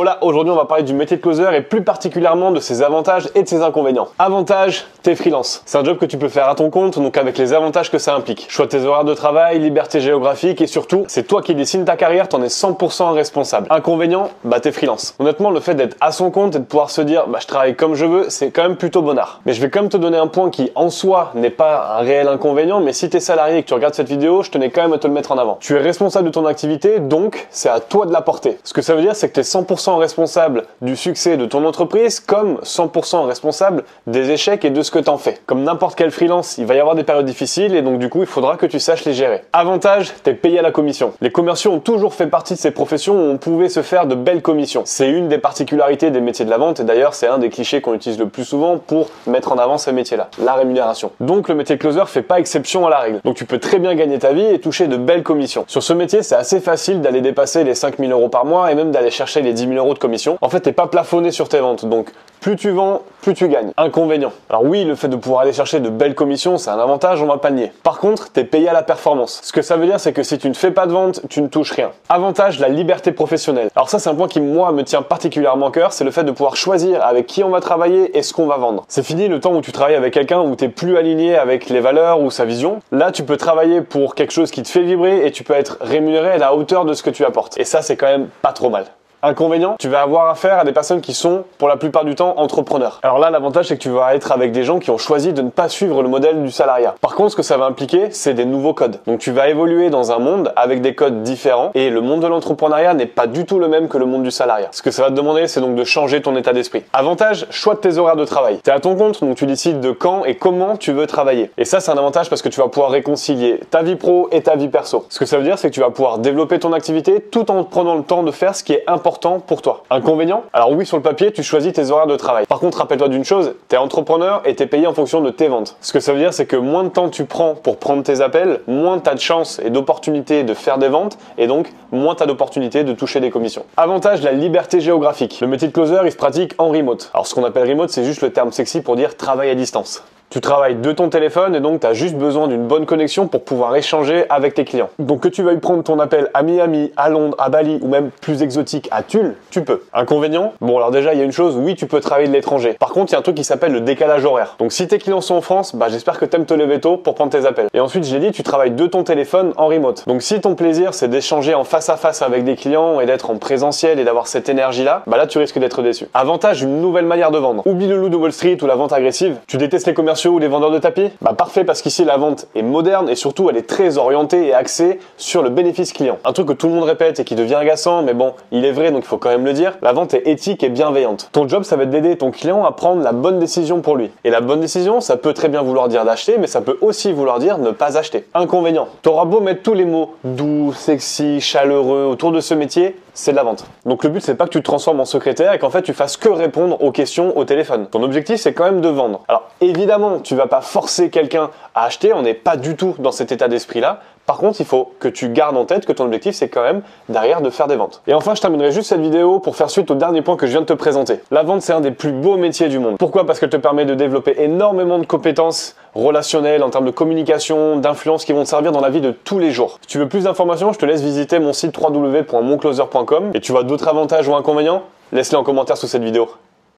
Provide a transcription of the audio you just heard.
Hola, aujourd'hui on va parler du métier de closer et plus particulièrement de ses avantages et de ses inconvénients. Avantage, t'es freelance. C'est un job que tu peux faire à ton compte, donc avec les avantages que ça implique. Choix de tes horaires de travail, liberté géographique et surtout, c'est toi qui dessines ta carrière, t'en es 100% responsable. Inconvénient, t'es freelance. Honnêtement, le fait d'être à son compte et de pouvoir se dire, je travaille comme je veux, c'est quand même plutôt bonnard. Mais je vais quand même te donner un point qui, en soi, n'est pas un réel inconvénient, mais si t'es salarié et que tu regardes cette vidéo, je tenais quand même à te le mettre en avant. Tu es responsable de ton activité, donc c'est à toi de la porter. Ce que ça veut dire, c'est que tu es 100% responsable du succès de ton entreprise, comme 100% responsable des échecs et de ce que tu en fais. Comme n'importe quel freelance, il va y avoir des périodes difficiles et donc du coup, il faudra que tu saches les gérer. Avantage, tu es payé à la commission. Les commerciaux ont toujours fait partie de ces professions où on pouvait se faire de belles commissions. C'est une des particularités des métiers de la vente et d'ailleurs, c'est un des clichés qu'on utilise le plus souvent pour mettre en avant ces métiers-là, la rémunération. Donc le métier de closer fait pas exception à la règle. Donc tu peux très bien gagner ta vie et toucher de belles commissions. Sur ce métier, c'est assez facile d'aller dépasser les 5 000 € par mois et même d'aller chercher les 10 000 € de commission. En fait, t'es pas plafonné sur tes ventes, donc plus tu vends, plus tu gagnes. Inconvénient. Alors oui, le fait de pouvoir aller chercher de belles commissions, c'est un avantage, on va pas le nier. Par contre, t'es payé à la performance. Ce que ça veut dire, c'est que si tu ne fais pas de vente, tu ne touches rien. Avantage, la liberté professionnelle. Alors ça, c'est un point qui, moi, me tient particulièrement à cœur, c'est le fait de pouvoir choisir avec qui on va travailler et ce qu'on va vendre. C'est fini le temps où tu travailles avec quelqu'un où t'es plus aligné avec les valeurs ou sa vision. Là, tu peux travailler pour quelque chose qui te fait vibrer et tu peux être rémunéré à la hauteur de ce que tu apportes. Et ça, c'est quand même pas trop mal. Inconvénient, tu vas avoir affaire à des personnes qui sont, pour la plupart du temps, entrepreneurs. Alors là, l'avantage, c'est que tu vas être avec des gens qui ont choisi de ne pas suivre le modèle du salariat. Par contre, ce que ça va impliquer, c'est des nouveaux codes. Donc tu vas évoluer dans un monde avec des codes différents et le monde de l'entrepreneuriat n'est pas du tout le même que le monde du salariat. Ce que ça va te demander, c'est donc de changer ton état d'esprit. Avantage, choix de tes horaires de travail. Tu es à ton compte, donc tu décides de quand et comment tu veux travailler. Et ça, c'est un avantage parce que tu vas pouvoir réconcilier ta vie pro et ta vie perso. Ce que ça veut dire, c'est que tu vas pouvoir développer ton activité tout en prenant le temps de faire ce qui est important pour toi. Inconvénient? Alors oui, sur le papier, tu choisis tes horaires de travail. Par contre, rappelle-toi d'une chose, tu es entrepreneur et tu es payé en fonction de tes ventes. Ce que ça veut dire, c'est que moins de temps tu prends pour prendre tes appels, moins tu as de chances et d'opportunités de faire des ventes et donc moins tu as d'opportunités de toucher des commissions. Avantage, la liberté géographique. Le métier de closer, il se pratique en remote. Alors ce qu'on appelle remote, c'est juste le terme sexy pour dire travail à distance. Tu travailles de ton téléphone et donc tu as juste besoin d'une bonne connexion pour pouvoir échanger avec tes clients. Donc que tu veuilles prendre ton appel à Miami, à Londres, à Bali ou même plus exotique à Tulle, tu peux. Inconvénient? Bon alors déjà il y a une chose, oui tu peux travailler de l'étranger. Par contre il y a un truc qui s'appelle le décalage horaire. Donc si tes clients sont en France, j'espère que tu aimes te lever tôt pour prendre tes appels. Et ensuite je l'ai dit, tu travailles de ton téléphone en remote. Donc si ton plaisir c'est d'échanger en face à face avec des clients et d'être en présentiel et d'avoir cette énergie là, là tu risques d'être déçu. Avantage, une nouvelle manière de vendre. Oublie le loup de Wall Street ou la vente agressive. Tu détestes les commerciaux ou les vendeurs de tapis? Parfait parce qu'ici la vente est moderne et surtout elle est très orientée et axée sur le bénéfice client. Un truc que tout le monde répète et qui devient agaçant, mais bon, il est vrai donc il faut quand même le dire, la vente est éthique et bienveillante. Ton job ça va être d'aider ton client à prendre la bonne décision pour lui. Et la bonne décision, ça peut très bien vouloir dire d'acheter, mais ça peut aussi vouloir dire ne pas acheter. Inconvénient, t'auras beau mettre tous les mots doux, sexy, chaleureux autour de ce métier, c'est de la vente. Donc le but c'est pas que tu te transformes en secrétaire et qu'en fait tu fasses que répondre aux questions au téléphone. Ton objectif c'est quand même de vendre. Alors évidemment tu vas pas forcer quelqu'un à acheter, on n'est pas du tout dans cet état d'esprit là. Par contre, il faut que tu gardes en tête que ton objectif, c'est quand même derrière de faire des ventes. Et enfin, je terminerai juste cette vidéo pour faire suite au dernier point que je viens de te présenter. La vente, c'est un des plus beaux métiers du monde. Pourquoi? Parce qu'elle te permet de développer énormément de compétences relationnelles, en termes de communication, d'influence qui vont te servir dans la vie de tous les jours. Si tu veux plus d'informations, je te laisse visiter mon site www.moncloser.com et tu vois d'autres avantages ou inconvénients? Laisse-les en commentaire sous cette vidéo.